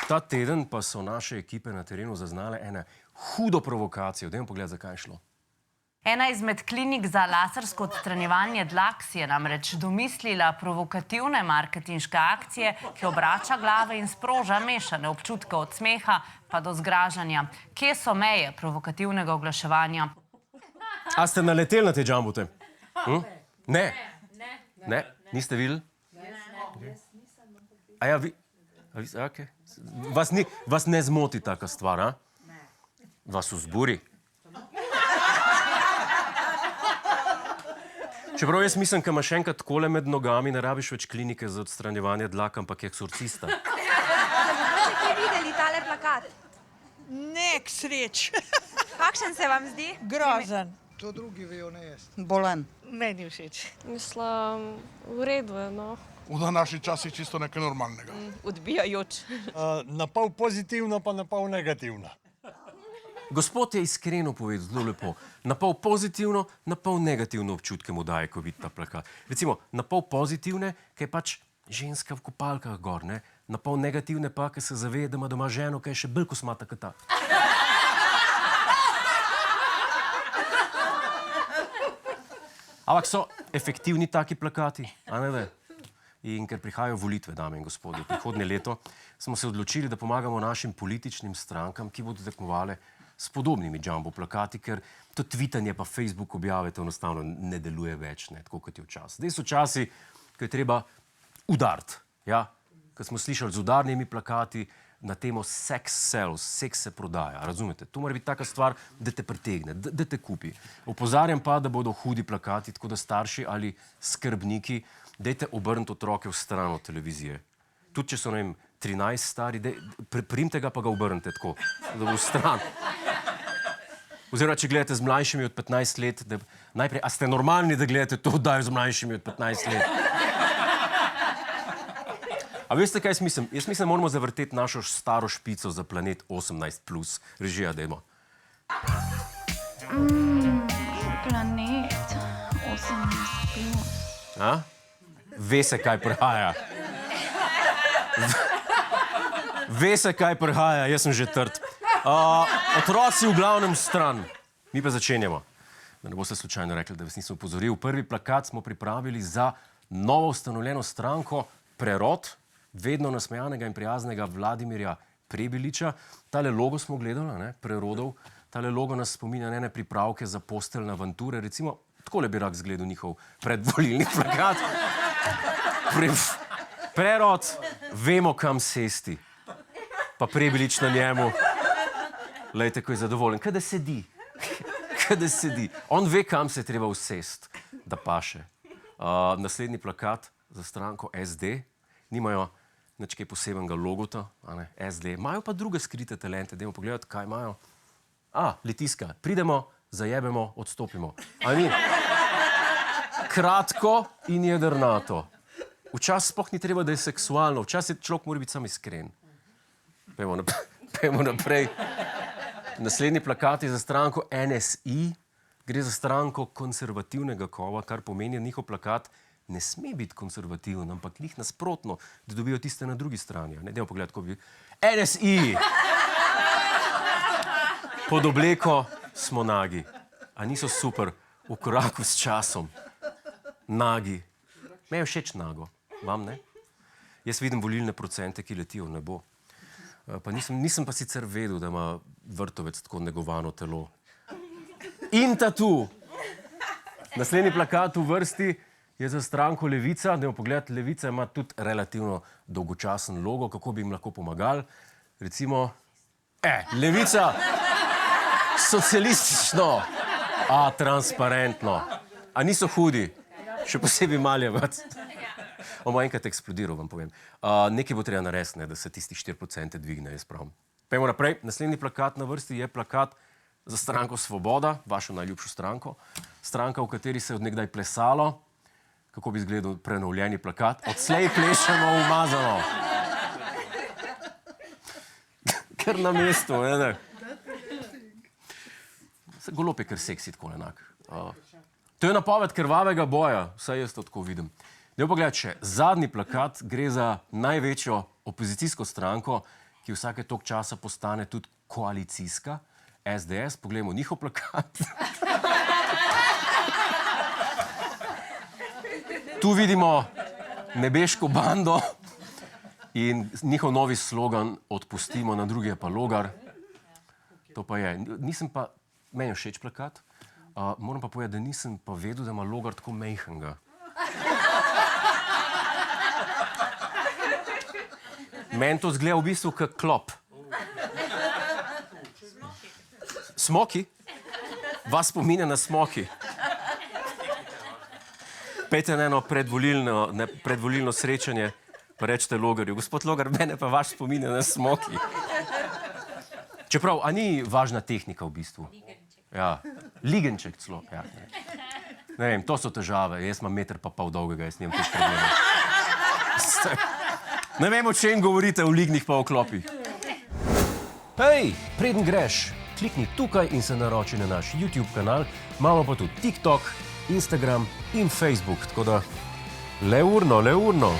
Ta teden pa so naše ekipe na terenu zaznale eno hudo provokacijo. Dajmo pogledati, zakaj je šlo. Ena izmed klinik za lasersko odstranjevanje dlak si je namreč domislila provokativne marketinške akcije, ki obrača glave in sproža mešane občutke od smeha pa do zgražanja. Kje so meje provokativnega oglaševanja? A ste naleteli na te džambute? Ne. Ne? Niste videli? A ja, vi... Okej. Vas ne zmoti taka stvar, a? Vas vzburi? Čeprav jaz mislim, ka imaš enkrat takole med nogami, ne rabiš več klinike za odstranjevanje dlak, ampak je eksorcista. Ste videli tale plakat? Ne, k sreč. Kakšen se vam zdi? Grozen. To drugi vejo ne jesti. Bolan. Meni všeč. Mislim, v redu je, no. V današnjih časih čisto nekaj normalnega. Odbijajoč. Na pol pozitivno, pa na pol negativno. Gospod je iskreno povedal, zelo lepo. Na pol pozitivno, na pol negativno občutke mu daje, ko vidi ta plakat. Recimo, na pol pozitivne, ki je pač ženska v kopalkah gor, ne? Na pol negativne pa, ki se zave, da ima doma ženo, ki je še bolj kosmata kot ta. Ampak so efektivni taki plakati, a ne ve? In ker prihajajo volitve, dame in gospodje, prihodnje leto, smo se odločili, da pomagamo našim političnim strankam, ki bodo tekmovale s podobnimi jumbo plakati, ker to tvitanje pa Facebook objave to enostavno ne deluje več, ne, tako kot je včasih. Zdaj so časi, ko je treba udariti, ja? Ko smo slišali z udarnimi plakati na temo sex sells, seks se prodaja, razumete? To mora biti taka stvar, da te pritegne, da te kupi. Opozarjam pa, da bodo hudi plakati, tako da starši ali skrbniki, dajte obrniti otroke v stran od televizije. Tudi če so, ne vem, 13 stari, primte ga pa ga obrnite tako, da bo v stran. Oziroma, če gledate z mlajšimi od 15 let, da najprej, a ste normalni, da gledate to oddajo z mlajšimi od 15 let? A veste, kaj jaz mislim? Jaz mislim, da moramo zavrteti našo staro špico za planet 18+. Režija, dajmo. Planet 18+. A? Ve se, kaj prihaja. Ve se, kaj prihaja, jaz sem že trd. Otroci v glavnem stran. Mi pa začenjamo. Da ne boste slučajno rekli, da vas nisem opozoril. Prvi plakat smo pripravili za novo ustanovljeno stranko Prerod, vedno nasmejanega in prijaznega Vladimirja Prebiliča. Tale logo smo gledali, ne, Prerodov. Tale logo nas spominja na ene pripravke za posteljne avanture. Recimo, takole bi rad zgledal njihov predvolilni plakat. Prerod, vemo, kam sesti. Pa Prebilič na njemu. Lejte, ko je zadovoljen. Kada sedi. Kada sedi. On ve, kam se je treba usesti, da paše. Naslednji plakat za stranko SD. Nimajo nič kaj posebenega logota, a ne, SD. Imajo pa druge skrite talente. Dajmo pogledati, kaj imajo. Litiska. Pridemo, zajebemo, odstopimo. A ni? Kratko in jedrnato. Včasih sploh ni treba, da je seksualno. Včasih človek mora biti sam iskren. Pejmo naprej. Naslednji plakat je za stranko NSI. Gre za stranko konservativnega kova, kar pomeni, njihov plakat ne sme biti konservativen, ampak njih nasprotno, da dobijo tiste na drugi strani. Ne, dajmo pogledati, ko bi... NSI! Pod obleko smo nagi. A niso super v koraku s časom? Nagi. Me je všeč nago. Vam ne? Jaz vidim volilne procente, ki letijo v nebo. Pa nisem pa sicer vedel, da ima Vrtovec tako negovano telo. In tatu! Naslednji plakat v vrsti je za stranko Levica. Dajmo pogledati, Levica ima tudi relativno dolgočasen logo, kako bi jim lahko pomagali. Recimo, Levica, socialistično, transparentno. A niso hudi, še posebej Maljevac. On bo enkrat eksplodiral, vam povem. Nekaj bo treba narediti, da se tisti 4% dvigne, jaz pravim. Pejmo naprej. Naslednji plakat na vrsti je plakat za stranko Svoboda, vašo najljubšo stranko. Stranka, v kateri se je od nekdaj plesalo. Kako bi izgledal prenovljeni plakat? Odslej plešemo umazano. Ker na mestu, ne? Golob je kar seksi tako enak. To je napoved krvavega boja, vsaj jaz to tako vidim. Dajmo pogledati še. Zadnji plakat gre za največjo opozicijsko stranko, ki vsake toliko časa postane tudi koalicijska, SDS, poglejmo njihov plakat. Tu vidimo nebeško bando in njihov novi slogan Odpustimo, na drugi je pa Logar. To pa je. Meni je všeč plakat, moram pa povedati, da nisem pa vedel, da ima Logar tako mejhnega. Meni to zgleda v bistvu kot klop. Smoki? Vas spominja na smoki? Pejte na eno predvolilno srečanje, pa rečete Logarju, gospod Logar, mene pa vaš spominja na smoki. Čeprav, a ni važna tehnika v bistvu? Ja, ligenček celo. Ja, ne vem, to so težave. Jaz imam 1,5 metra dolgega, jaz nimam teh problemov. Ne vem, o čem govorite, o lignih pa o klopih. Hej, preden greš, klikni tukaj in se naroči na naš YouTube kanal. Imamo pa tudi TikTok, Instagram in Facebook, tako da le urno.